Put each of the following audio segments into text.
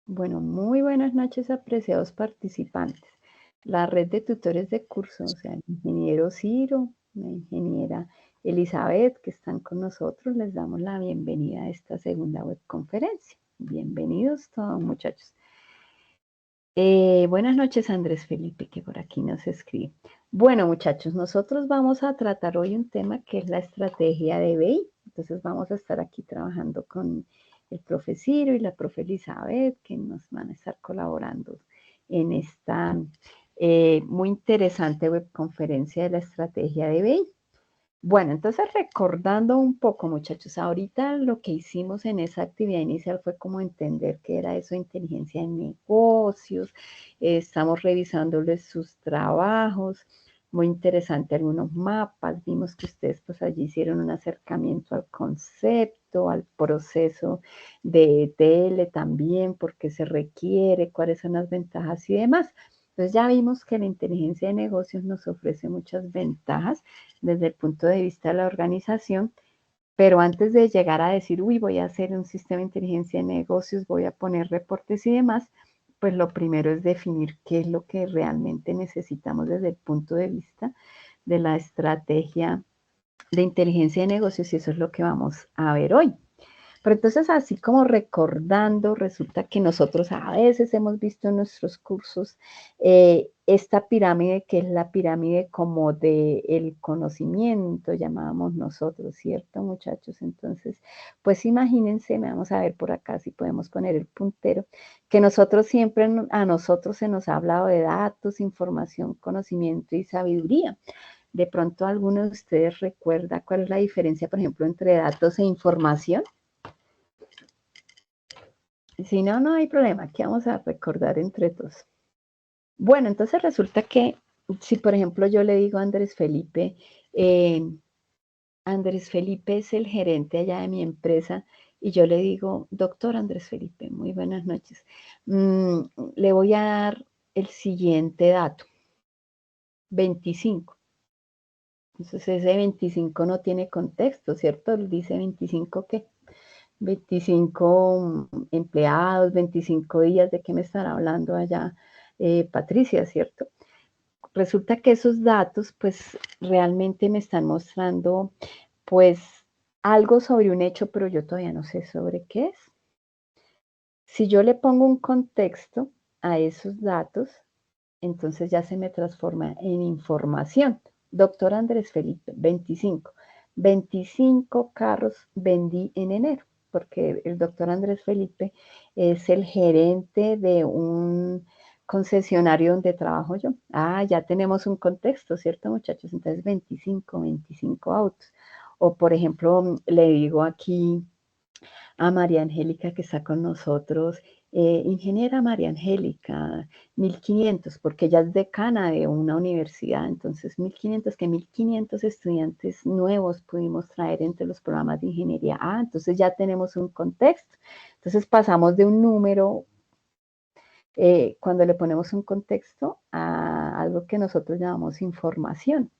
Bueno, muy buenas noches, apreciados participantes. La red de tutores de curso, o sea, el ingeniero Ciro, la ingeniera Elizabeth, que están con nosotros, les damos la bienvenida a esta segunda webconferencia. Bienvenidos todos, muchachos. Buenas noches, Andrés Felipe, que por aquí nos escribe. Bueno, muchachos, nosotros vamos a tratar hoy un tema que es la estrategia de BI. Entonces vamos a estar aquí trabajando con el profe Ciro y la profe Elizabeth, que nos van a estar colaborando en esta muy interesante webconferencia de la estrategia de BI. Bueno, entonces recordando un poco, muchachos, ahorita lo que hicimos en esa actividad inicial fue como entender qué era eso de inteligencia en negocios, estamos revisándoles sus trabajos, muy interesante algunos mapas, vimos que ustedes pues allí hicieron un acercamiento al concepto, al proceso de ETL también, por qué se requiere, cuáles son las ventajas y demás. Entonces ya vimos que la inteligencia de negocios nos ofrece muchas ventajas desde el punto de vista de la organización, pero antes de llegar a decir, uy, voy a hacer un sistema de inteligencia de negocios, voy a poner reportes y demás, pues lo primero es definir qué es lo que realmente necesitamos desde el punto de vista de la estrategia de inteligencia de negocios, y eso es lo que vamos a ver hoy. Pero entonces, así como recordando, resulta que nosotros a veces hemos visto en nuestros cursos esta pirámide, que es la pirámide como del conocimiento, llamábamos nosotros, ¿cierto, muchachos? Entonces, pues imagínense, vamos a ver por acá si podemos poner el puntero, que nosotros siempre, a nosotros se nos ha hablado de datos, información, conocimiento y sabiduría. De pronto, ¿alguno de ustedes recuerda cuál es la diferencia, por ejemplo, entre datos e información? Si no, no hay problema. Aquí vamos a recordar entre todos. Bueno, entonces resulta que si, por ejemplo, yo le digo a Andrés Felipe es el gerente allá de mi empresa, y yo le digo, doctor Andrés Felipe, muy buenas noches. Le voy a dar el siguiente dato, 25. Entonces ese 25 no tiene contexto, ¿cierto? Él dice 25 ¿qué? 25 empleados, 25 días, ¿de qué me estará hablando allá Patricia, cierto? Resulta que esos datos pues realmente me están mostrando pues algo sobre un hecho, pero yo todavía no sé sobre qué es. Si yo le pongo un contexto a esos datos, entonces ya se me transforma en información. Doctor Andrés Felipe, 25. 25 carros vendí en enero, porque el doctor Andrés Felipe es el gerente de un concesionario donde trabajo yo. Ah, ya tenemos un contexto, ¿cierto, muchachos? Entonces 25 autos. O por ejemplo, le digo aquí a María Angélica que está con nosotros, ingeniera María Angélica, 1500, porque ella es decana de una universidad, entonces 1500, que 1500 estudiantes nuevos pudimos traer entre los programas de ingeniería. Ah, entonces ya tenemos un contexto. Entonces pasamos de un número, cuando le ponemos un contexto, a algo que nosotros llamamos información.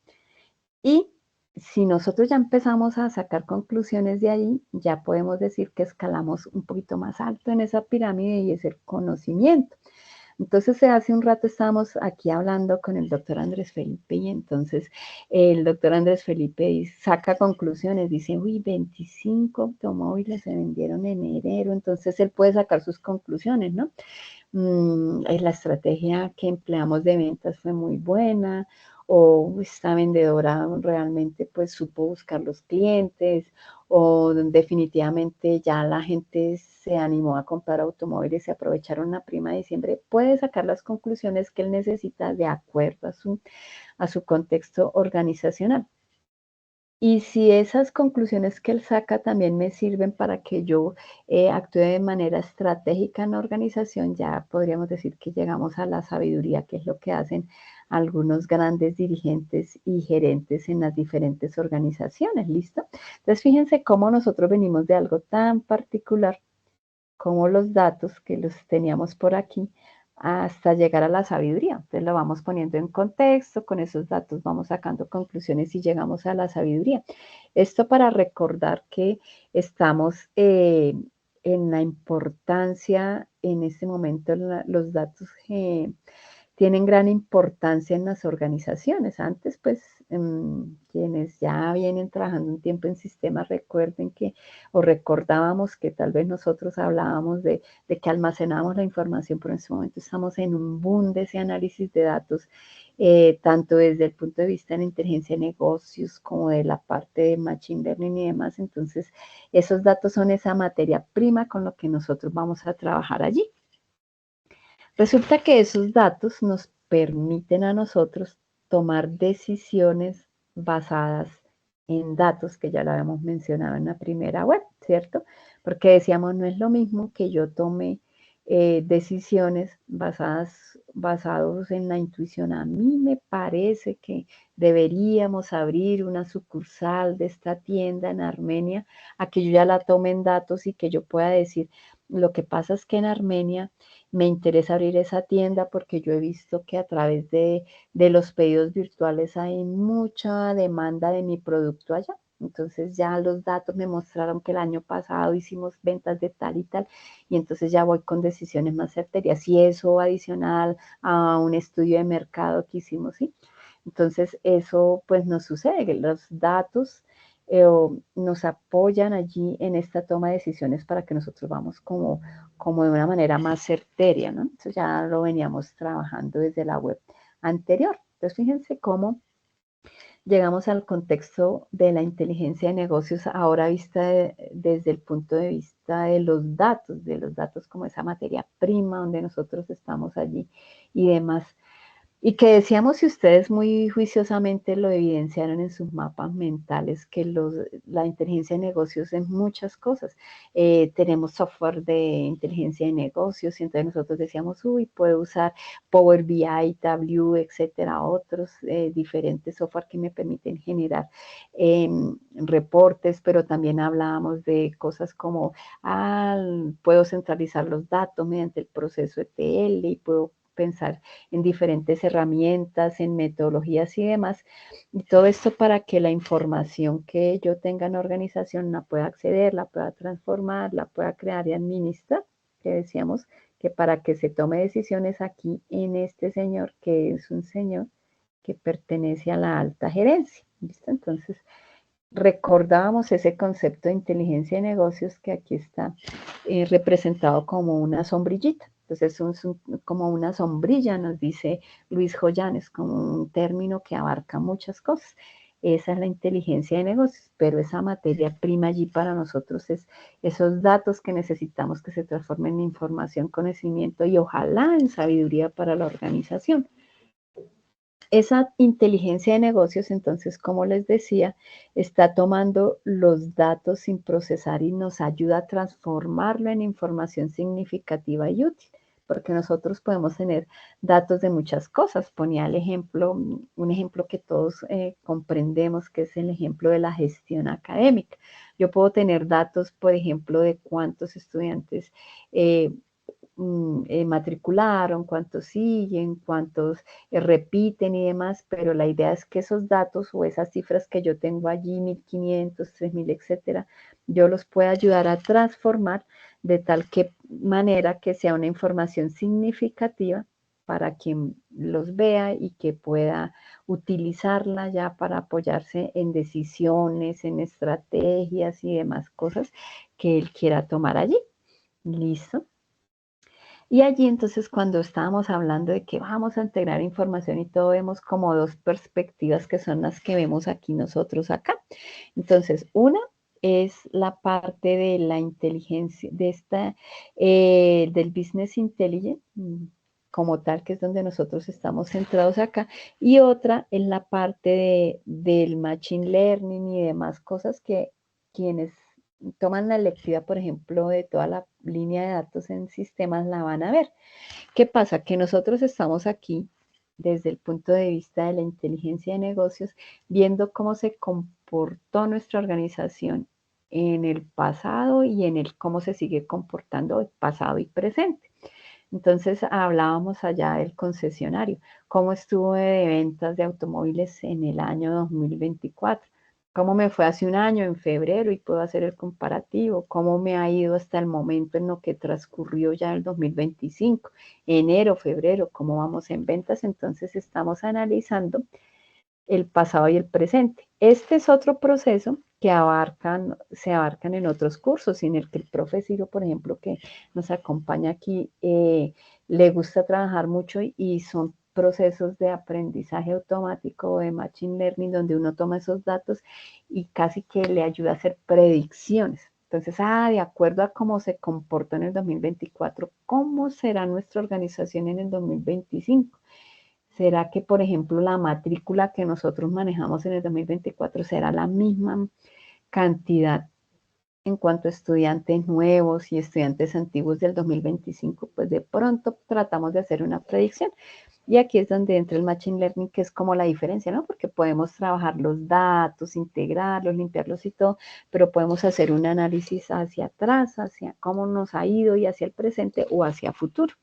Y si nosotros ya empezamos a sacar conclusiones de ahí, ya podemos decir que escalamos un poquito más alto en esa pirámide, y es el conocimiento. Entonces, hace un rato estábamos aquí hablando con el doctor Andrés Felipe, y entonces el doctor Andrés Felipe saca conclusiones, dice, uy, 25 automóviles se vendieron en enero, entonces él puede sacar sus conclusiones, ¿no? La estrategia que empleamos de ventas fue muy buena, o esta vendedora realmente pues supo buscar los clientes, o definitivamente ya la gente se animó a comprar automóviles y aprovecharon la prima de diciembre. Puede sacar las conclusiones que él necesita de acuerdo a su contexto organizacional. Y si esas conclusiones que él saca también me sirven para que yo actúe de manera estratégica en la organización, ya podríamos decir que llegamos a la sabiduría, que es lo que hacen algunos grandes dirigentes y gerentes en las diferentes organizaciones. ¿Listo? Entonces, fíjense cómo nosotros venimos de algo tan particular como los datos que los teníamos por aquí, hasta llegar a la sabiduría. Entonces lo vamos poniendo en contexto, con esos datos vamos sacando conclusiones y llegamos a la sabiduría. Esto para recordar que estamos en la importancia, en este momento los datos tienen gran importancia en las organizaciones. Antes, pues, quienes ya vienen trabajando un tiempo en sistemas, recuerden que, o recordábamos que tal vez nosotros hablábamos de que almacenábamos la información, pero en este momento estamos en un boom de ese análisis de datos, tanto desde el punto de vista de la inteligencia de negocios como de la parte de machine learning y demás. Entonces, esos datos son esa materia prima con lo que nosotros vamos a trabajar allí. Resulta que esos datos nos permiten a nosotros tomar decisiones basadas en datos que ya lo habíamos mencionado en la primera web, ¿cierto? Porque decíamos, no es lo mismo que yo tome decisiones basados en la intuición. A mí me parece que deberíamos abrir una sucursal de esta tienda en Armenia, a que yo ya la tome en datos y que yo pueda decir, lo que pasa es que en Armenia me interesa abrir esa tienda porque yo he visto que a través de los pedidos virtuales hay mucha demanda de mi producto allá. Entonces ya los datos me mostraron que el año pasado hicimos ventas de tal y tal, y entonces ya voy con decisiones más certeras. Y eso adicional a un estudio de mercado que hicimos, ¿sí? Entonces eso pues nos sucede, que los datos nos apoyan allí en esta toma de decisiones para que nosotros vamos como de una manera más certera, ¿no? Entonces ya lo veníamos trabajando desde la web anterior. Entonces fíjense cómo llegamos al contexto de la inteligencia de negocios ahora vista desde el punto de vista de los datos como esa materia prima donde nosotros estamos allí y demás. Y que decíamos, si ustedes muy juiciosamente lo evidenciaron en sus mapas mentales, que la inteligencia de negocios es muchas cosas. Tenemos software de inteligencia de negocios y entonces nosotros decíamos, uy, puedo usar Power BI, Tableau, etcétera, otros diferentes software que me permiten generar reportes, pero también hablábamos de cosas como, puedo centralizar los datos mediante el proceso ETL y puedo pensar en diferentes herramientas, en metodologías y demás. Y todo esto para que la información que yo tenga en la organización la pueda acceder, la pueda transformar, la pueda crear y administrar, que decíamos que para que se tome decisiones aquí en este señor, que es un señor que pertenece a la alta gerencia. ¿Listo? Entonces, recordábamos ese concepto de inteligencia de negocios que aquí está representado como una sombrillita. Entonces es como una sombrilla, nos dice Luis Joyanes, como un término que abarca muchas cosas. Esa es la inteligencia de negocios, pero esa materia prima allí para nosotros es esos datos que necesitamos que se transformen en información, conocimiento y ojalá en sabiduría para la organización. Esa inteligencia de negocios, entonces, como les decía, está tomando los datos sin procesar y nos ayuda a transformarlo en información significativa y útil, porque nosotros podemos tener datos de muchas cosas. Ponía el ejemplo, un ejemplo que todos comprendemos, que es el ejemplo de la gestión académica. Yo puedo tener datos, por ejemplo, de cuántos estudiantes matricularon, cuántos siguen, cuántos repiten y demás, pero la idea es que esos datos o esas cifras que yo tengo allí, 1500, 3000, etcétera, yo los pueda ayudar a transformar de tal manera que sea una información significativa para quien los vea y que pueda utilizarla ya para apoyarse en decisiones, en estrategias y demás cosas que él quiera tomar allí. ¿Listo? Y allí entonces cuando estábamos hablando de que vamos a integrar información y todo, vemos como dos perspectivas que son las que vemos aquí nosotros acá. Entonces, una es la parte de la inteligencia, del business intelligence, como tal, que es donde nosotros estamos centrados acá, y otra es la parte del machine learning y demás cosas que quienes toman la electiva, por ejemplo, de toda la línea de datos en sistemas, la van a ver. ¿Qué pasa? Que nosotros estamos aquí desde el punto de vista de la inteligencia de negocios, viendo cómo se comportó nuestra organización en el pasado y en el cómo se sigue comportando el pasado y presente. Entonces hablábamos allá del concesionario, cómo estuvo de ventas de automóviles en el año 2024, cómo me fue hace un año en febrero y puedo hacer el comparativo, cómo me ha ido hasta el momento en lo que transcurrió ya el 2025, enero, febrero, cómo vamos en ventas. Entonces estamos analizando el pasado y el presente. Este es otro proceso que se abarcan en otros cursos, en el que el profe Ciro, por ejemplo, que nos acompaña aquí, le gusta trabajar mucho y son procesos de aprendizaje automático o de machine learning, donde uno toma esos datos y casi que le ayuda a hacer predicciones. Entonces, de acuerdo a cómo se comportó en el 2024, ¿cómo será nuestra organización en el 2025? ¿Será que, por ejemplo, la matrícula que nosotros manejamos en el 2024 será la misma cantidad en cuanto a estudiantes nuevos y estudiantes antiguos del 2025? Pues de pronto tratamos de hacer una predicción. Y aquí es donde entra el Machine Learning, que es como la diferencia, ¿no? Porque podemos trabajar los datos, integrarlos, limpiarlos y todo, pero podemos hacer un análisis hacia atrás, hacia cómo nos ha ido y hacia el presente o hacia futuro.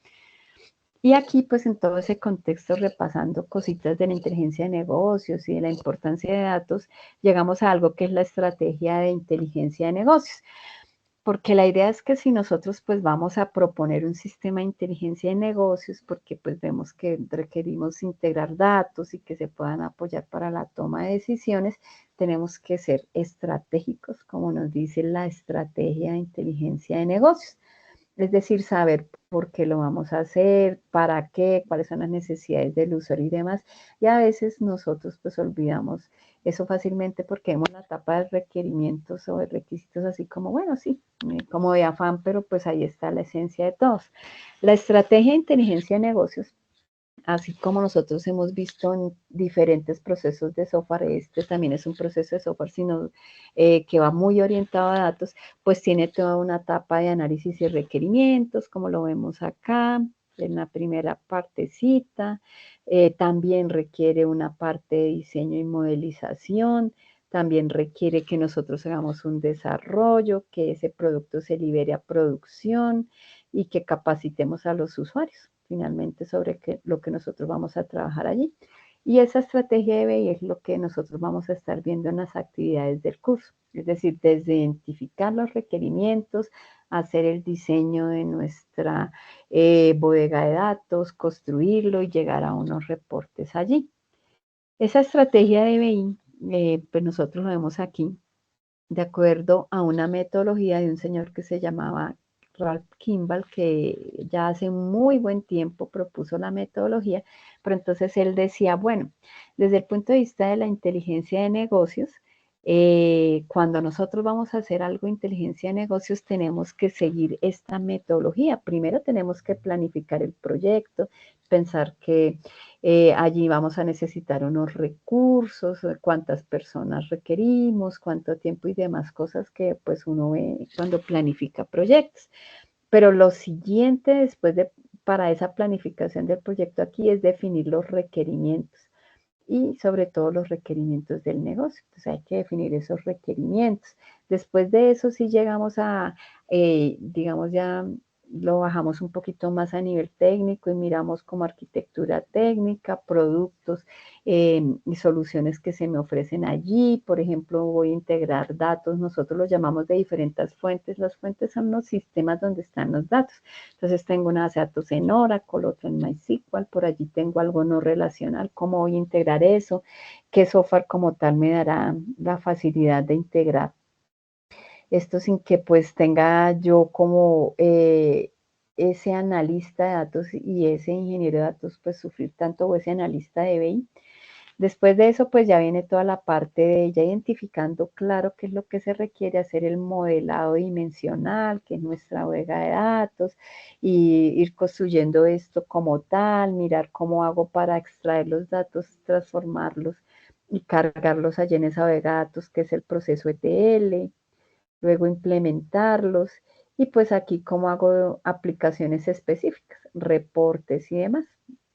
Y aquí, pues en todo ese contexto, repasando cositas de la inteligencia de negocios y de la importancia de datos, llegamos a algo que es la estrategia de inteligencia de negocios. Porque la idea es que si nosotros pues vamos a proponer un sistema de inteligencia de negocios, porque pues vemos que requerimos integrar datos y que se puedan apoyar para la toma de decisiones, tenemos que ser estratégicos, como nos dice la estrategia de inteligencia de negocios. Es decir, saber por qué lo vamos a hacer, para qué, cuáles son las necesidades del usuario y demás. Y a veces nosotros pues olvidamos eso fácilmente porque vemos la etapa de requerimientos o de requisitos así como, bueno, sí, como de afán, pero pues ahí está la esencia de todos. La estrategia de inteligencia de negocios, así como nosotros hemos visto en diferentes procesos de software, este también es un proceso de software, sino que va muy orientado a datos, pues tiene toda una etapa de análisis y requerimientos, como lo vemos acá en la primera partecita. También requiere una parte de diseño y modelización. También requiere que nosotros hagamos un desarrollo, que ese producto se libere a producción y que capacitemos a los usuarios finalmente sobre lo que nosotros vamos a trabajar allí. Y esa estrategia de BI es lo que nosotros vamos a estar viendo en las actividades del curso. Es decir, desde identificar los requerimientos, hacer el diseño de nuestra bodega de datos, construirlo y llegar a unos reportes allí. Esa estrategia de BI, pues nosotros lo vemos aquí, de acuerdo a una metodología de un señor que se llamaba Ralph Kimball, que ya hace muy buen tiempo propuso la metodología, pero entonces él decía, bueno, desde el punto de vista de la inteligencia de negocios, cuando nosotros vamos a hacer algo de inteligencia de negocios, tenemos que seguir esta metodología. Primero tenemos que planificar el proyecto, pensar que allí vamos a necesitar unos recursos, cuántas personas requerimos, cuánto tiempo y demás cosas que pues uno ve cuando planifica proyectos. Pero lo siguiente para esa planificación del proyecto aquí es definir los requerimientos y sobre todo los requerimientos del negocio. Entonces hay que definir esos requerimientos. Después de eso, si llegamos a, digamos, ya lo bajamos un poquito más a nivel técnico y miramos como arquitectura técnica, productos y soluciones que se me ofrecen allí. Por ejemplo, voy a integrar datos, nosotros los llamamos de diferentes fuentes. Las fuentes son los sistemas donde están los datos. Entonces tengo una base de datos en Oracle, otra en MySQL, por allí tengo algo no relacional, ¿cómo voy a integrar eso? ¿Qué software como tal me dará la facilidad de integrar esto sin que pues tenga yo como ese analista de datos y ese ingeniero de datos pues sufrir tanto o ese analista de BI? Después de eso, pues ya viene toda la parte de ya identificando claro qué es lo que se requiere, hacer el modelado dimensional, que es nuestra bodega de datos, y ir construyendo esto como tal, mirar cómo hago para extraer los datos, transformarlos y cargarlos allí en esa bodega de datos, que es el proceso ETL, luego implementarlos, y pues aquí cómo hago aplicaciones específicas, reportes y demás.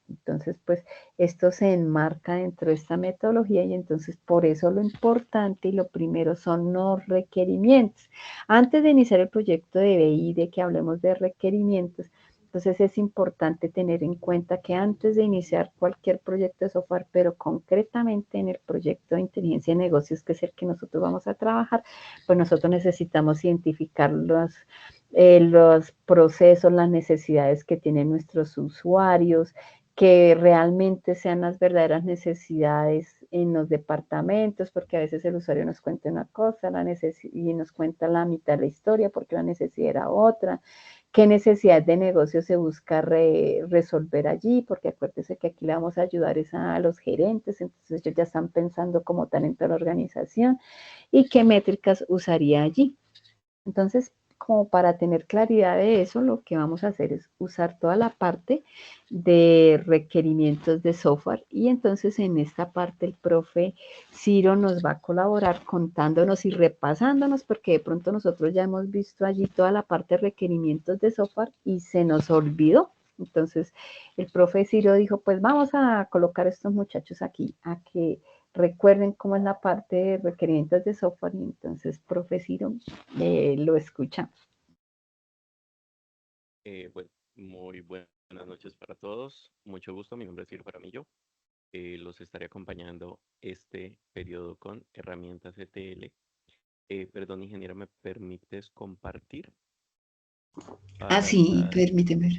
Entonces, pues esto se enmarca dentro de esta metodología y entonces por eso lo importante y lo primero son los requerimientos. Antes de iniciar el proyecto de BI, de que hablemos de requerimientos, Entonces es importante tener en cuenta que antes de iniciar cualquier proyecto de software, pero concretamente en el proyecto de inteligencia de negocios, que es el que nosotros vamos a trabajar, pues nosotros necesitamos identificar los procesos, las necesidades que tienen nuestros usuarios, que realmente sean las verdaderas necesidades en los departamentos, porque a veces el usuario nos cuenta una cosa y nos cuenta la mitad de la historia porque la necesidad era otra. ¿Qué necesidad de negocio se busca resolver allí? Porque acuérdese que aquí le vamos a ayudar a los gerentes, entonces ellos ya están pensando como tal en toda la organización y qué métricas usaría allí. Entonces, como para tener claridad de eso, lo que vamos a hacer es usar toda la parte de requerimientos de software y entonces en esta parte el profe Ciro nos va a colaborar contándonos y repasándonos porque de pronto nosotros ya hemos visto allí toda la parte de requerimientos de software y se nos olvidó. Entonces el profe Ciro dijo, pues vamos a colocar a estos muchachos aquí a que recuerden cómo es la parte de requerimientos de software y entonces, profe Ciro, lo escuchamos. Bueno, muy buenas noches para todos. Mucho gusto, mi nombre es Ciro Paramillo. Los estaré acompañando este periodo con herramientas ETL. Perdón, ingeniera, ¿me permites compartir Ah, para sí, estar? permíteme.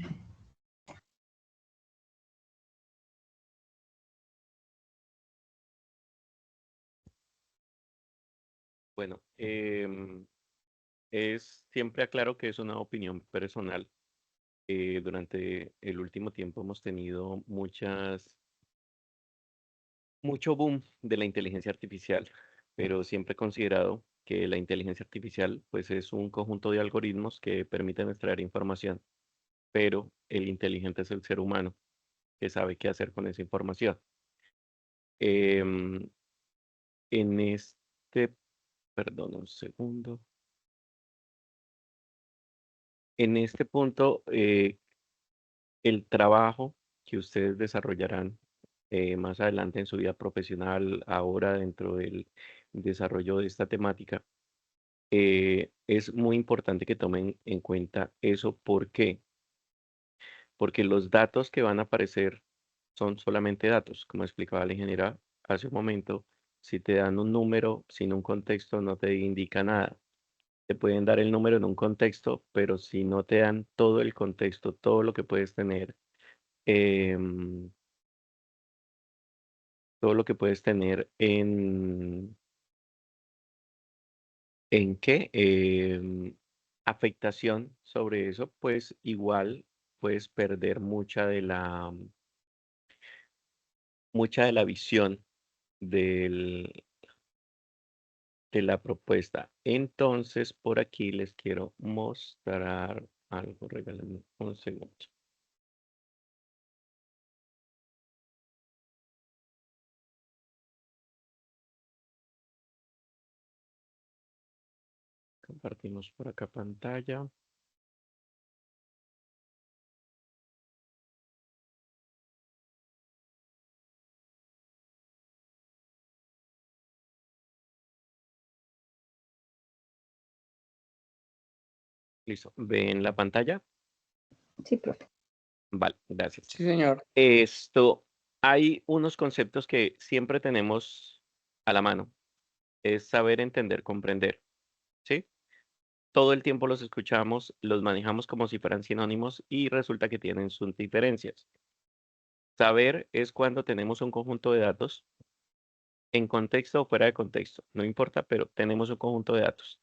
Bueno, es siempre aclaro que es una opinión personal. Durante el último tiempo hemos tenido mucho boom de la inteligencia artificial, pero siempre he considerado que la inteligencia artificial pues es un conjunto de algoritmos que permiten extraer información, pero el inteligente es el ser humano que sabe qué hacer con esa información. Em, en este, perdón, un segundo. En este punto, el trabajo que ustedes desarrollarán más adelante en su vida profesional, ahora dentro del desarrollo de esta temática, es muy importante que tomen en cuenta eso. ¿Por qué? Porque los datos que van a aparecer son solamente datos. Como explicaba la ingeniera hace un momento, si te dan un número sin un contexto, no te indica nada. Te pueden dar el número en un contexto, pero si no te dan todo el contexto, todo lo que puedes tener, em, todo lo que puedes tener ¿en qué? Afectación sobre eso, pues igual puedes perder mucha de la visión del, de la propuesta. Entonces, por aquí les quiero mostrar algo. Regálenme un segundo. Compartimos por acá pantalla. Listo. ¿Ven la pantalla? Sí, profe. Vale, gracias. Sí, señor. Esto, hay unos conceptos que siempre tenemos a la mano. Es saber, entender, comprender. ¿Sí? Todo el tiempo los escuchamos, los manejamos como si fueran sinónimos y resulta que tienen sus diferencias. Saber es cuando tenemos un conjunto de datos en contexto o fuera de contexto, no importa, pero tenemos un conjunto de datos.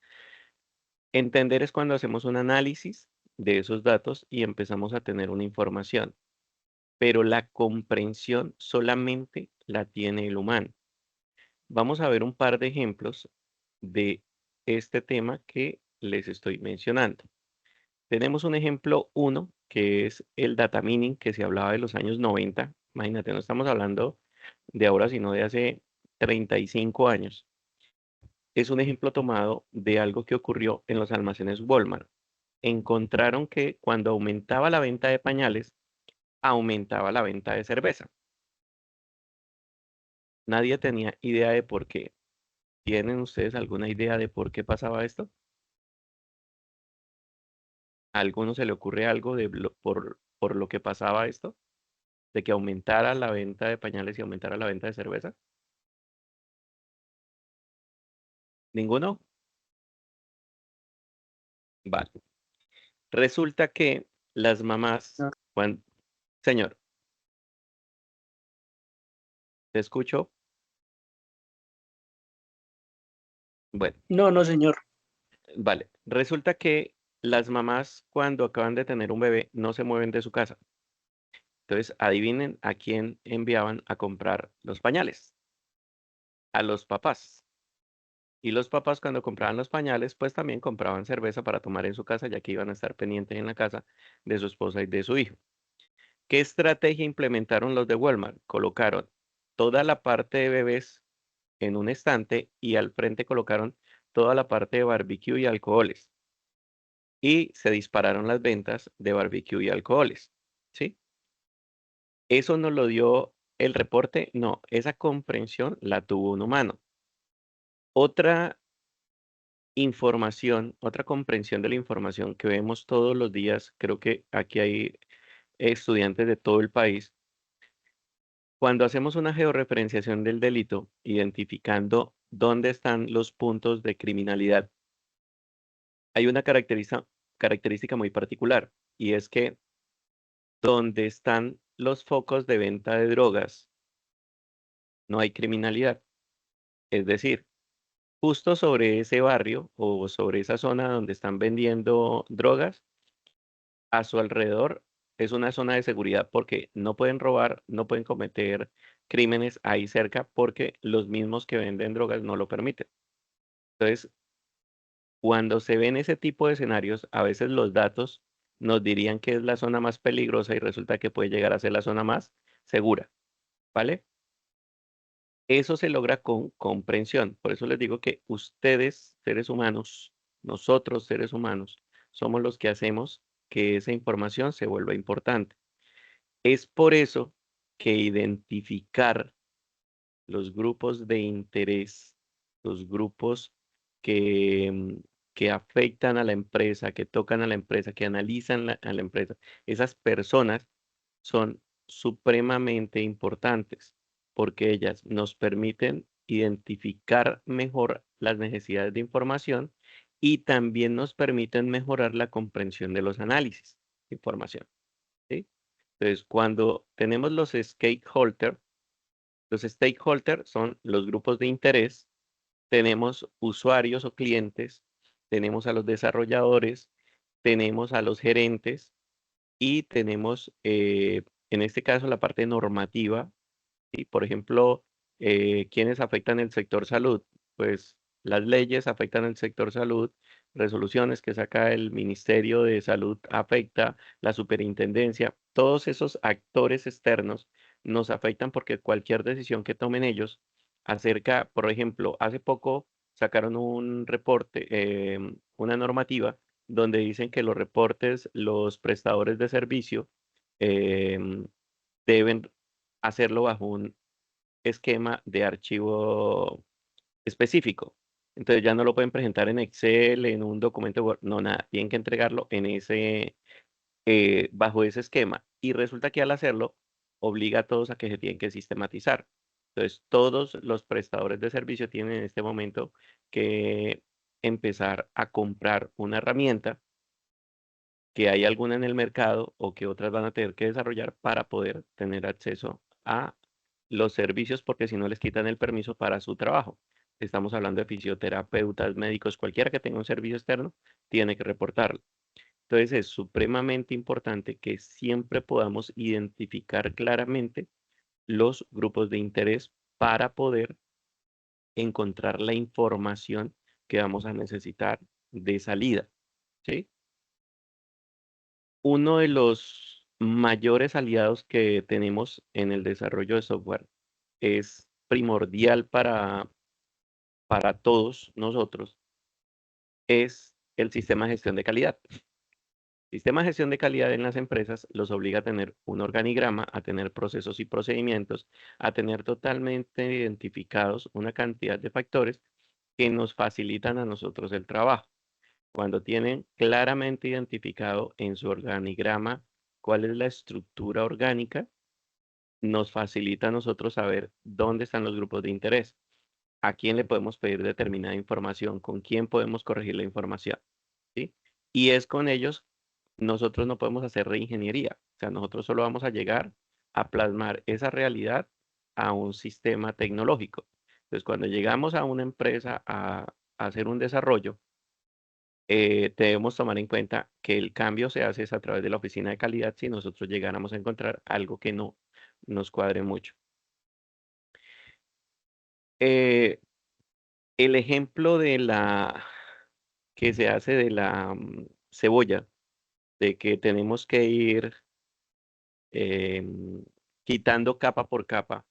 Entender es cuando hacemos un análisis de esos datos y empezamos a tener una información, pero la comprensión solamente la tiene el humano. Vamos a ver un par de ejemplos de este tema que les estoy mencionando. Tenemos un ejemplo uno, que es el data mining, que se hablaba de los años 90. Imagínate, no estamos hablando de ahora, sino de hace 35 años. Es un ejemplo tomado de algo que ocurrió en los almacenes Walmart. Encontraron que cuando aumentaba la venta de pañales, aumentaba la venta de cerveza. Nadie tenía idea de por qué. ¿Tienen ustedes alguna idea de por qué pasaba esto? ¿A alguno se le ocurre algo por lo que pasaba esto? ¿De que aumentara la venta de pañales y aumentara la venta de cerveza? ¿Ninguno? Vale. Resulta que las mamás, cuando... Señor, ¿te escucho? Bueno, No, no, señor. vale. Resulta que las mamás cuando acaban de tener un bebé no se mueven de su casa. Entonces, adivinen a quién enviaban a comprar los pañales. A los papás. Y los papás cuando compraban los pañales, pues también compraban cerveza para tomar en su casa, ya que iban a estar pendientes en la casa de su esposa y de su hijo. ¿Qué estrategia implementaron los de Walmart? Colocaron toda la parte de bebés en un estante y al frente colocaron toda la parte de barbecue y alcoholes. Y se dispararon las ventas de barbecue y alcoholes. ¿Sí? ¿Eso nos lo dio el reporte? No, esa comprensión la tuvo un humano. Otra información, otra comprensión de la información que vemos todos los días, creo que aquí hay estudiantes de todo el país. Cuando hacemos una georreferenciación del delito, identificando dónde están los puntos de criminalidad, hay una característica muy particular y es que donde están los focos de venta de drogas, no hay criminalidad. Es decir, justo sobre ese barrio o sobre esa zona donde están vendiendo drogas, a su alrededor es una zona de seguridad porque no pueden robar, no pueden cometer crímenes ahí cerca porque los mismos que venden drogas no lo permiten. Entonces, cuando se ven ese tipo de escenarios, a veces los datos nos dirían que es la zona más peligrosa y resulta que puede llegar a ser la zona más segura, ¿vale? Eso se logra con comprensión. Por eso les digo que ustedes, seres humanos, nosotros, seres humanos, somos los que hacemos que esa información se vuelva importante. Es por eso que identificar los grupos de interés, los grupos que, que afectan a la empresa, que tocan a la empresa, que analizan a la empresa, esas personas son supremamente importantes porque ellas nos permiten identificar mejor las necesidades de información y también nos permiten mejorar la comprensión de los análisis de información. ¿Sí? Entonces, cuando tenemos los stakeholders son los grupos de interés, tenemos usuarios o clientes, tenemos a los desarrolladores, tenemos a los gerentes y tenemos, en este caso, la parte normativa. Y, por ejemplo, ¿quiénes afectan el sector salud? Pues las leyes afectan el sector salud, resoluciones que saca el Ministerio de Salud afecta, la superintendencia, todos esos actores externos nos afectan porque cualquier decisión que tomen ellos acerca, por ejemplo, hace poco sacaron un reporte, una normativa donde dicen que los reportes, los prestadores de servicio, em, deben hacerlo bajo un esquema de archivo específico. Entonces ya no lo pueden presentar en Excel, en un documento Word, no, nada, tienen que entregarlo en bajo ese esquema. Y resulta que al hacerlo, obliga a todos a que se tienen que sistematizar. Entonces, todos los prestadores de servicio tienen en este momento que empezar a comprar una herramienta que hay alguna en el mercado o que otras van a tener que desarrollar para poder tener acceso a los servicios, porque si no les quitan el permiso para su trabajo. Estamos hablando de fisioterapeutas, médicos, cualquiera que tenga un servicio externo, tiene que reportarlo. Entonces es supremamente importante que siempre podamos identificar claramente los grupos de interés para poder encontrar la información que vamos a necesitar de salida, ¿sí? Uno de los mayores aliados que tenemos en el desarrollo de software es primordial para todos nosotros, es el sistema de gestión de calidad. El sistema de gestión de calidad en las empresas los obliga a tener un organigrama, a tener procesos y procedimientos, a tener totalmente identificados una cantidad de factores que nos facilitan a nosotros el trabajo. Cuando tienen claramente identificado en su organigrama cuál es la estructura orgánica, nos facilita a nosotros saber dónde están los grupos de interés, a quién le podemos pedir determinada información, con quién podemos corregir la información, ¿sí? Y es con ellos, nosotros no podemos hacer reingeniería, o sea, nosotros solo vamos a llegar a plasmar esa realidad a un sistema tecnológico. Entonces, cuando llegamos a una empresa a hacer un desarrollo, debemos tomar en cuenta que el cambio se hace es a través de la oficina de calidad si nosotros llegáramos a encontrar algo que no nos cuadre mucho. Eh, el ejemplo de la que se hace de la cebolla, de que tenemos que ir quitando capa por capa,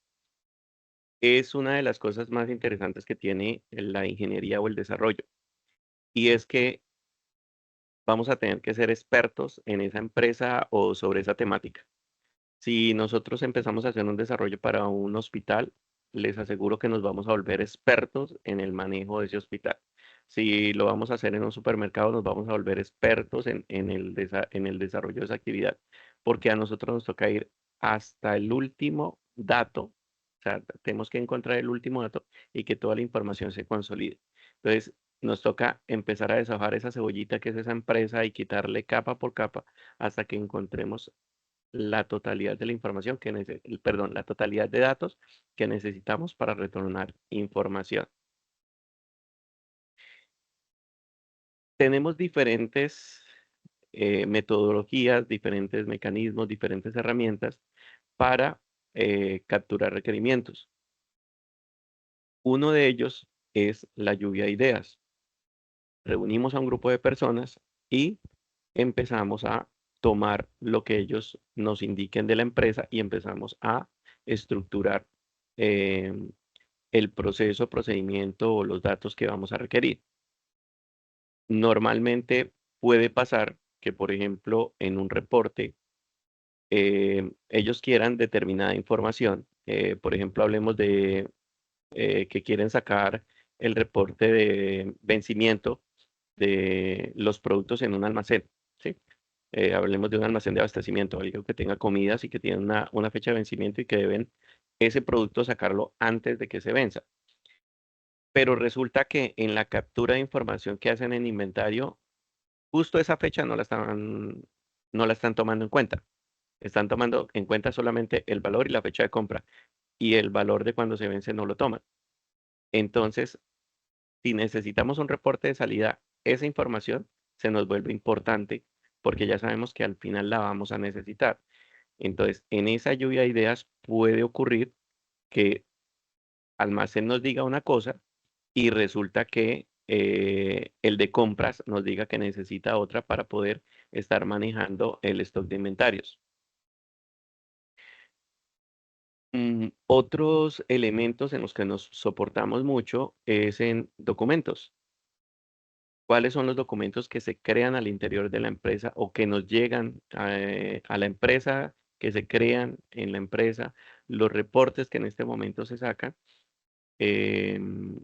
es una de las cosas más interesantes que tiene la ingeniería o el desarrollo. Y es que vamos a tener que ser expertos en esa empresa o sobre esa temática. Si nosotros empezamos a hacer un desarrollo para un hospital, les aseguro que nos vamos a volver expertos en el manejo de ese hospital. Si lo vamos a hacer en un supermercado, nos vamos a volver expertos en el desarrollo de esa actividad, porque a nosotros nos toca ir hasta el último dato, o sea, tenemos que encontrar el último dato y que toda la información se consolide. Entonces, nos toca empezar a deshojar esa cebollita que es esa empresa y quitarle capa por capa hasta que encontremos la totalidad de la información perdón, la totalidad de datos que necesitamos para retornar información. Tenemos diferentes metodologías, diferentes mecanismos, diferentes herramientas para capturar requerimientos. Uno de ellos es la lluvia de ideas. Reunimos a un grupo de personas y empezamos a tomar lo que ellos nos indiquen de la empresa y empezamos a estructurar eh, el proceso, procedimiento o los datos que vamos a requerir. Normalmente puede pasar que, por ejemplo, en un reporte, ellos quieran determinada información. Por ejemplo, hablemos de que quieren sacar el reporte de vencimiento de los productos en un almacén, ¿sí? Hablemos de un almacén de abastecimiento, algo que tenga comidas y que tiene una fecha de vencimiento y que deben ese producto sacarlo antes de que se venza. Pero resulta que en la captura de información que hacen en inventario, justo esa fecha no la están tomando en cuenta. Están tomando en cuenta solamente el valor y la fecha de compra, y el valor de cuando se vence no lo toman. Entonces, si necesitamos un reporte de salida, esa información se nos vuelve importante porque ya sabemos que al final la vamos a necesitar. Entonces, en esa lluvia de ideas puede ocurrir que almacén nos diga una cosa y resulta que el de compras nos diga que necesita otra para poder estar manejando el stock de inventarios. Otros elementos en los que nos soportamos mucho es en documentos. ¿Cuáles son los documentos que se crean al interior de la empresa o que nos llegan a la empresa, que se crean en la empresa? Los reportes que en este momento se sacan. em,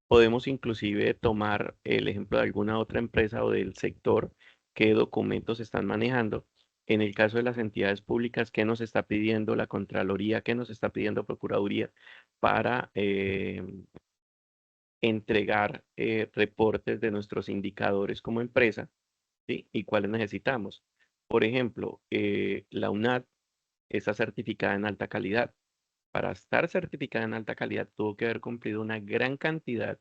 Podemos inclusive tomar el ejemplo de alguna otra empresa o del sector, qué documentos están manejando. En el caso de las entidades públicas, qué nos está pidiendo la Contraloría, qué nos está pidiendo Procuraduría para entregar reportes de nuestros indicadores como empresa, ¿sí? Y cuáles necesitamos. Por ejemplo, la UNAD está certificada en alta calidad. Para estar certificada en alta calidad tuvo que haber cumplido una gran cantidad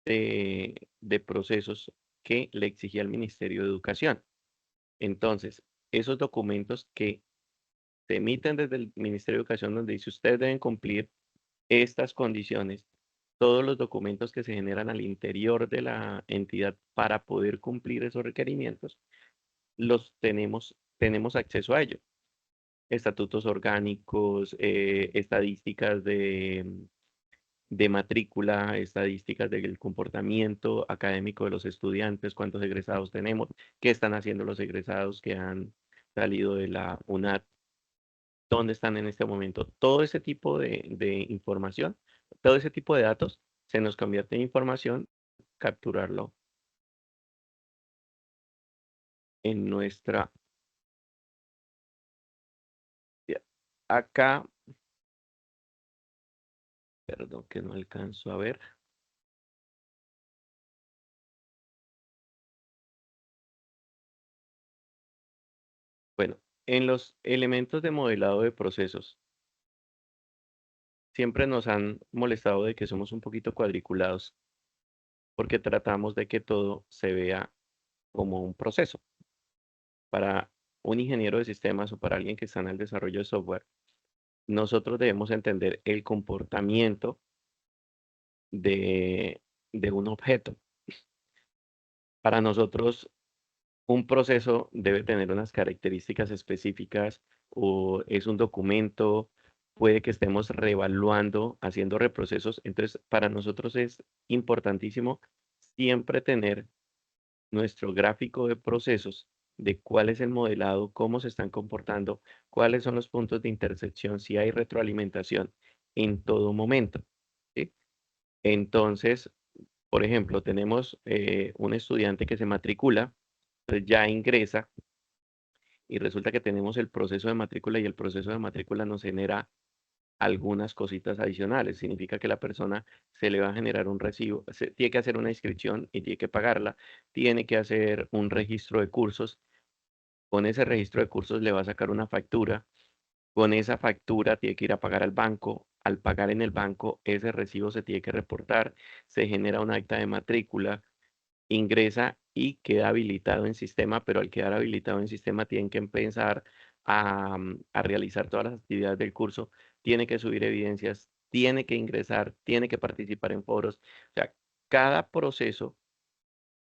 de procesos que le exigía el Ministerio de Educación. Entonces, esos documentos que se emiten desde el Ministerio de Educación, donde dice ustedes deben cumplir estas condiciones, todos los documentos que se generan al interior de la entidad para poder cumplir esos requerimientos, los tenemos acceso a ellos. Estatutos orgánicos, estadísticas de matrícula, estadísticas del comportamiento académico de los estudiantes, cuántos egresados tenemos, qué están haciendo los egresados que han salido de la UNAD, dónde están en este momento. Todo ese tipo de información, todo ese tipo de datos se nos convierte en información, capturarlo en nuestra... Acá, perdón que no alcanzo a ver. Bueno, en los elementos de modelado de procesos, siempre nos han molestado de que somos un poquito cuadriculados porque tratamos de que todo se vea como un proceso. Para un ingeniero de sistemas o para alguien que está en el desarrollo de software, nosotros debemos entender el comportamiento de, de un objeto. Para nosotros, un proceso debe tener unas características específicas o es un documento, puede que estemos reevaluando, haciendo reprocesos. Entonces, para nosotros es importantísimo siempre tener nuestro gráfico de procesos de cuál es el modelado, cómo se están comportando, cuáles son los puntos de intersección, si hay retroalimentación en todo momento. ¿Sí? Entonces, por ejemplo, tenemos un estudiante que se matricula, entonces ya ingresa y resulta que tenemos el proceso de matrícula y el proceso de matrícula nos genera algunas cositas adicionales. Significa que la persona se le va a generar un recibo, tiene que hacer una inscripción y tiene que pagarla, tiene que hacer un registro de cursos, con ese registro de cursos le va a sacar una factura, con esa factura tiene que ir a pagar al banco, al pagar en el banco ese recibo se tiene que reportar, se genera un acta de matrícula, ingresa y queda habilitado en sistema, pero al quedar habilitado en sistema tienen que empezar a realizar todas las actividades del curso, tiene que subir evidencias, tiene que ingresar, tiene que participar en foros. O sea, cada proceso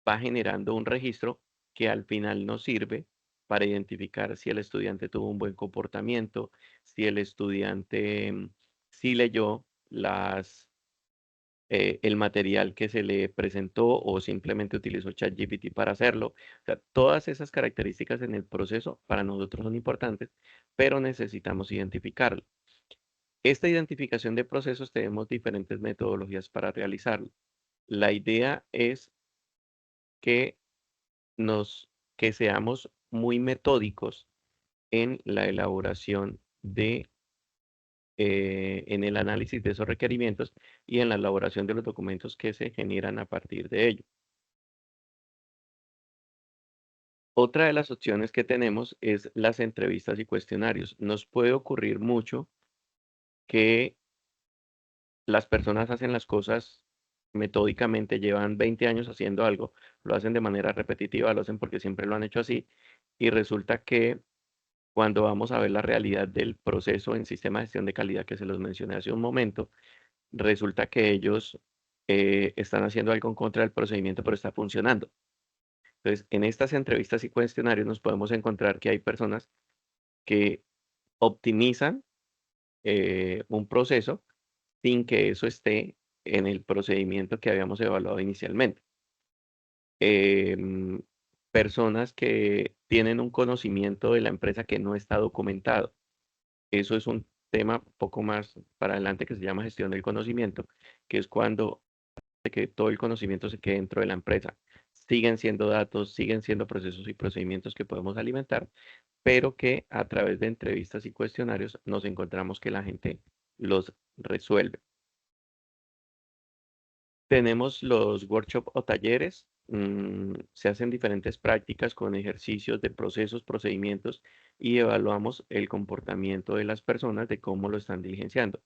va generando un registro que al final nos sirve para identificar si el estudiante tuvo un buen comportamiento, si el estudiante sí leyó el material que se le presentó o simplemente utilizó ChatGPT para hacerlo. O sea, todas esas características en el proceso para nosotros son importantes, pero necesitamos identificarlo. Esta identificación de procesos tenemos diferentes metodologías para realizarlo. La idea es que que seamos muy metódicos en la elaboración en el análisis de esos requerimientos y en la elaboración de los documentos que se generan a partir de ello. Otra de las opciones que tenemos es las entrevistas y cuestionarios. Nos puede ocurrir mucho que las personas hacen las cosas metódicamente, llevan 20 años haciendo algo, lo hacen de manera repetitiva, lo hacen porque siempre lo han hecho así, y resulta que cuando vamos a ver la realidad del proceso en sistema de gestión de calidad que se los mencioné hace un momento, resulta que ellos están haciendo algo en contra del procedimiento, pero está funcionando. Entonces, en estas entrevistas y cuestionarios nos podemos encontrar que hay personas que optimizan un proceso sin que eso esté en el procedimiento que habíamos evaluado inicialmente. Em, Personas que tienen un conocimiento de la empresa que no está documentado. Eso es un tema poco más para adelante que se llama gestión del conocimiento, que es cuando de que todo el conocimiento se quede dentro de la empresa. Siguen siendo datos, siguen siendo procesos y procedimientos que podemos alimentar, pero que a través de entrevistas y cuestionarios nos encontramos que la gente los resuelve. Tenemos los workshops o talleres, se hacen diferentes prácticas con ejercicios de procesos, procedimientos y evaluamos el comportamiento de las personas de cómo lo están diligenciando.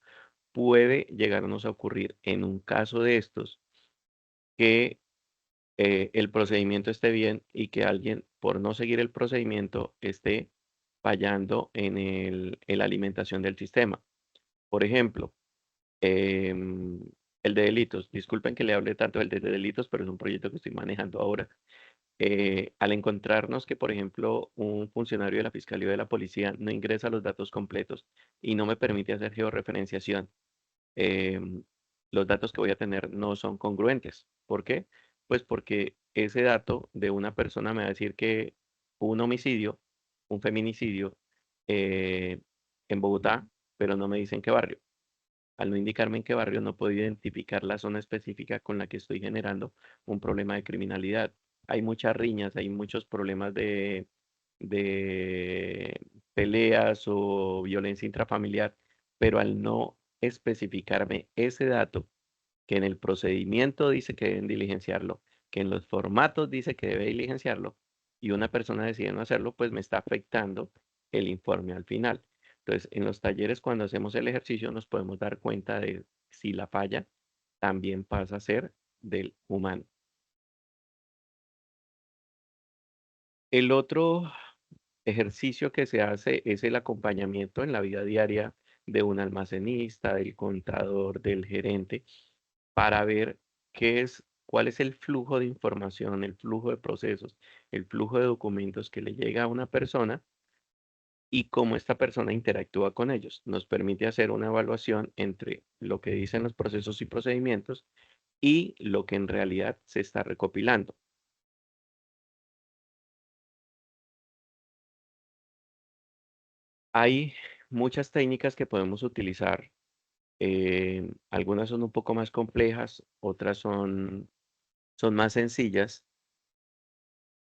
Puede llegarnos a ocurrir en un caso de estos que el procedimiento esté bien y que alguien, por no seguir el procedimiento, esté fallando en la alimentación del sistema. Por ejemplo, em, el de delitos. Disculpen que le hable tanto del de delitos, pero es un proyecto que estoy manejando ahora. Al encontrarnos que, por ejemplo, un funcionario de la Fiscalía o de la Policía no ingresa los datos completos y no me permite hacer georreferenciación, em, los datos que voy a tener no son congruentes. ¿Por qué? Pues porque ese dato de una persona me va a decir que hubo un homicidio, un feminicidio eh, en Bogotá, pero no me dicen qué barrio. Al no indicarme en qué barrio, no puedo identificar la zona específica con la que estoy generando un problema de criminalidad. hay muchas riñas, hay muchos problemas de peleas o violencia intrafamiliar, pero al no especificarme ese dato, que en el procedimiento dice que deben diligenciarlo, que en los formatos dice que debe diligenciarlo, y una persona decide no hacerlo, pues me está afectando el informe al final. Entonces, en los talleres, cuando hacemos el ejercicio, nos podemos dar cuenta de si la falla también pasa a ser del humano. El otro ejercicio que se hace es el acompañamiento en la vida diaria de un almacenista, del contador, del gerente, para ver cuál es el flujo de información, el flujo de procesos, el flujo de documentos que le llega a una persona y cómo esta persona interactúa con ellos. Nos permite hacer una evaluación entre lo que dicen los procesos y procedimientos y lo que en realidad se está recopilando. Hay muchas técnicas que podemos utilizar. Algunas son un poco más complejas, otras son más sencillas,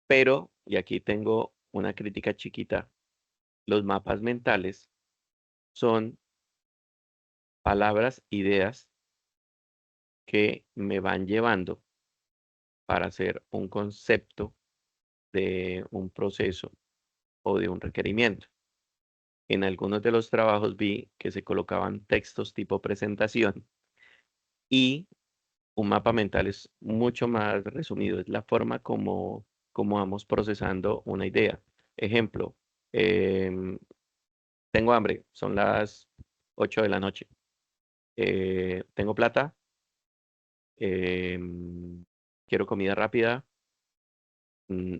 pero, y aquí tengo una crítica chiquita, los mapas mentales son palabras, ideas que me van llevando para hacer un concepto de un proceso o de un requerimiento. En algunos de los trabajos vi que se colocaban textos tipo presentación y un mapa mental es mucho más resumido, es la forma como vamos procesando una idea. Ejemplo, em, tengo hambre, son las 8 de la noche. Tengo plata, em, quiero comida rápida,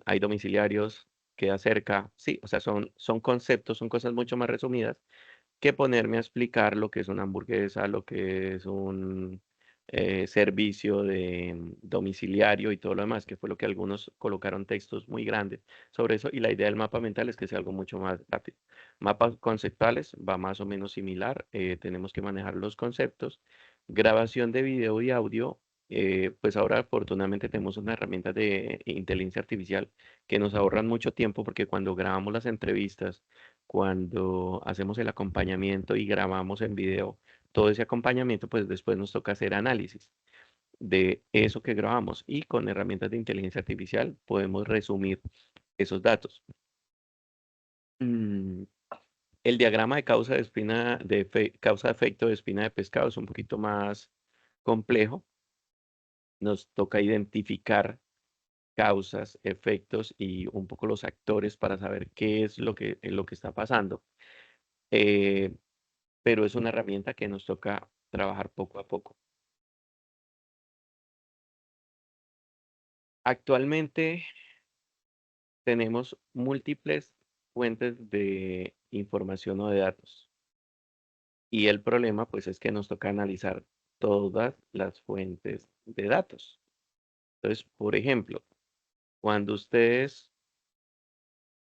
hay domiciliarios, queda cerca. Sí, o sea, son conceptos, son cosas mucho más resumidas que ponerme a explicar lo que es una hamburguesa, lo que es un servicio de domiciliario y todo lo demás, que fue lo que algunos colocaron textos muy grandes sobre eso. Y la idea del mapa mental es que sea algo mucho más rápido. Mapas conceptuales va más o menos similar. Tenemos que manejar los conceptos. Grabación de video y audio. Pues ahora afortunadamente tenemos una herramienta de inteligencia artificial que nos ahorran mucho tiempo porque cuando grabamos las entrevistas, cuando hacemos el acompañamiento y grabamos en video todo ese acompañamiento, pues después nos toca hacer análisis de eso que grabamos y con herramientas de inteligencia artificial podemos resumir esos datos. Mm, el diagrama de causa de causa-efecto de espina de pescado es un poquito más complejo. Nos toca identificar causas, efectos y un poco los actores para saber qué es lo que está pasando. Eh, pero es una herramienta que nos toca trabajar poco a poco. Actualmente tenemos múltiples fuentes de información o de datos y el problema pues es que nos toca analizar todas las fuentes de datos. Entonces, por ejemplo, cuando ustedes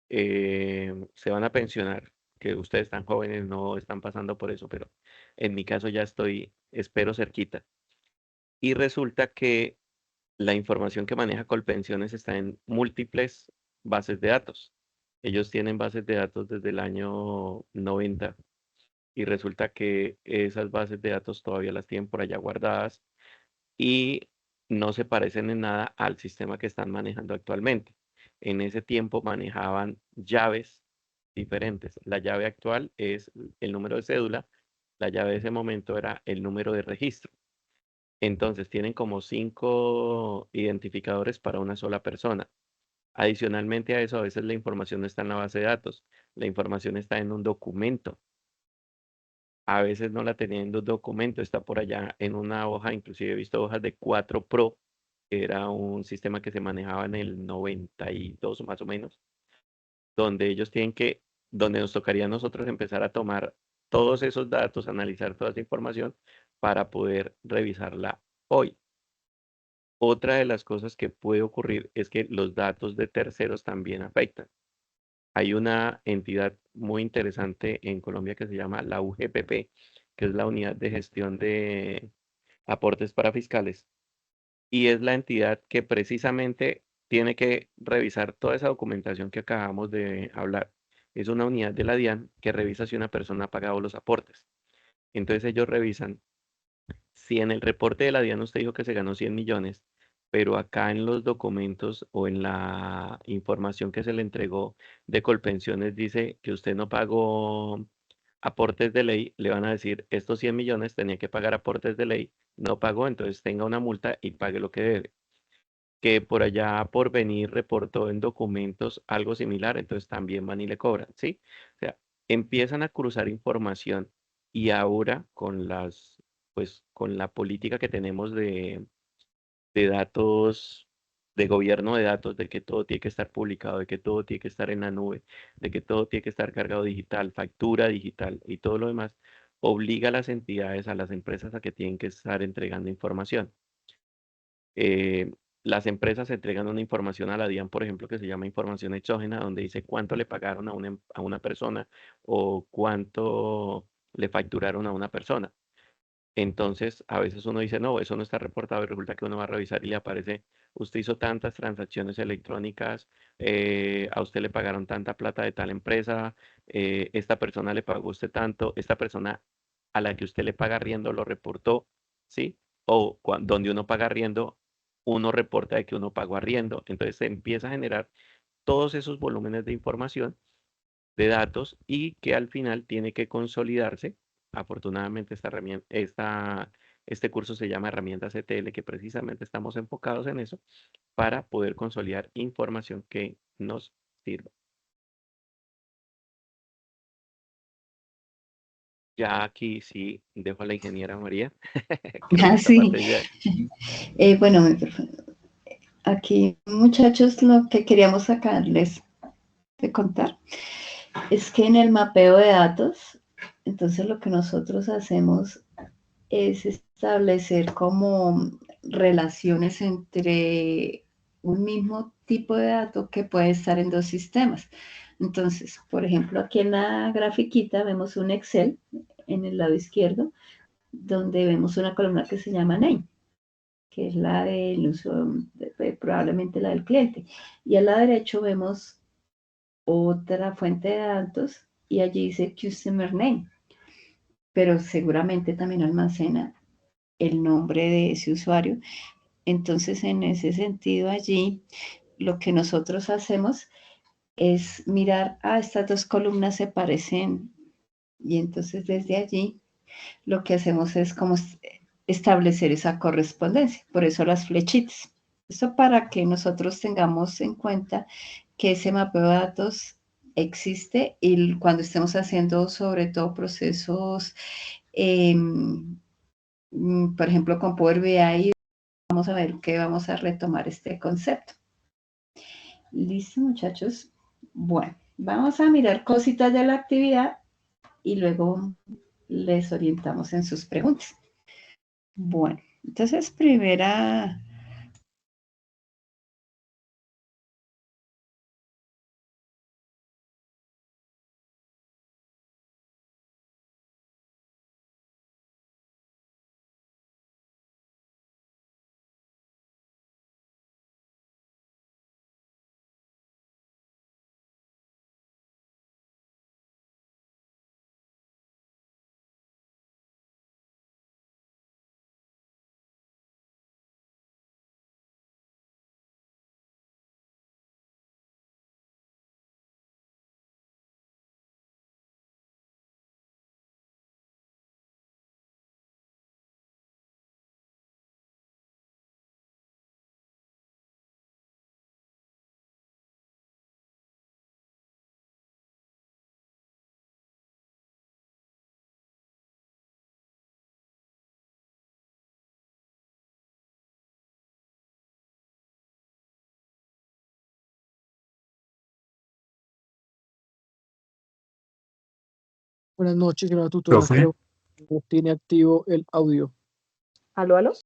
se van a pensionar, que ustedes están jóvenes, no están pasando por eso, pero en mi caso ya espero cerquita. Y resulta que la información que maneja Colpensiones está en múltiples bases de datos. Ellos tienen bases de datos desde el año 90 y resulta que esas bases de datos todavía las tienen por allá guardadas y no se parecen en nada al sistema que están manejando actualmente. En ese tiempo manejaban llaves diferentes. La llave actual es el número de cédula, la llave de ese momento era el número de registro. Entonces tienen como 5 identificadores para una sola persona. Adicionalmente a eso, a veces la información no está en la base de datos, la información está en un documento. A veces no la teniendo un documento, está por allá en una hoja, inclusive he visto hojas de 4 Pro, que era un sistema que se manejaba en el 92 más o menos, donde donde nos tocaría a nosotros empezar a tomar todos esos datos, analizar toda esa información para poder revisarla hoy. Otra de las cosas que puede ocurrir es que los datos de terceros también afectan. Hay una entidad muy interesante en Colombia que se llama la UGPP, que es la Unidad de Gestión de Aportes para Fiscales, y es la entidad que precisamente tiene que revisar toda esa documentación que acabamos de hablar. Es una unidad de la DIAN que revisa si una persona ha pagado los aportes. Entonces ellos revisan si en el reporte de la DIAN usted dijo que se ganó 100 millones, pero acá en los documentos o en la información que se le entregó de Colpensiones dice que usted no pagó aportes de ley, le van a decir, estos 100 millones tenía que pagar aportes de ley, no pagó, entonces tenga una multa y pague lo que debe. Que por allá por venir reportó en documentos algo similar, entonces también van y le cobran, ¿sí? O sea, empiezan a cruzar información y ahora con pues con la política que tenemos de datos, de gobierno de datos, de que todo tiene que estar publicado, de que todo tiene que estar en la nube, de que todo tiene que estar cargado digital, factura digital y todo lo demás, obliga a las entidades, a las empresas a que tienen que estar entregando información. Eh, las empresas entregan una información a la DIAN, por ejemplo, que se llama información exógena, donde dice cuánto le pagaron a una persona o cuánto le facturaron a una persona. Entonces, a veces uno dice, no, eso no está reportado y resulta que uno va a revisar y le aparece, usted hizo tantas transacciones electrónicas, a usted le pagaron tanta plata de tal empresa, esta persona le pagó a usted tanto, esta persona a la que usted le paga riendo lo reportó, ¿sí? O donde uno paga riendo, uno reporta de que uno pagó arriendo. Entonces se empieza a generar todos esos volúmenes de información, de datos y que al final tiene que consolidarse. Afortunadamente este curso se llama Herramientas ETL, que precisamente estamos enfocados en eso para poder consolidar información que nos sirva. Ya aquí sí dejo a la ingeniera María que Ah, esta sí. parte ya. Bueno, aquí, muchachos, lo que queríamos sacarles de contar es que en el mapeo de datos, entonces lo que nosotros hacemos es establecer como relaciones entre un mismo tipo de dato que puede estar en dos sistemas. Entonces, por ejemplo, aquí en la grafiquita vemos un Excel en el lado izquierdo, donde vemos una columna que se llama name, que es la del uso, probablemente la del cliente. Y al lado derecho vemos otra fuente de datos y allí dice Customer Name, pero seguramente también almacena el nombre de ese usuario. Entonces, en ese sentido, allí lo que nosotros hacemos es mirar, estas dos columnas se parecen, y entonces desde allí lo que hacemos es como establecer esa correspondencia, por eso las flechitas. Esto para que nosotros tengamos en cuenta que ese mapeo de datos existe y cuando estemos haciendo sobre todo procesos, por ejemplo, con Power BI, vamos a ver que vamos a retomar este concepto. ¿Listo, muchachos? Bueno, vamos a mirar cositas de la actividad y luego les orientamos en sus preguntas. Bueno, entonces primera... Buenas noches, señora tutora. Profe, Creo que no tiene activo el audio. ¿Aló, aló?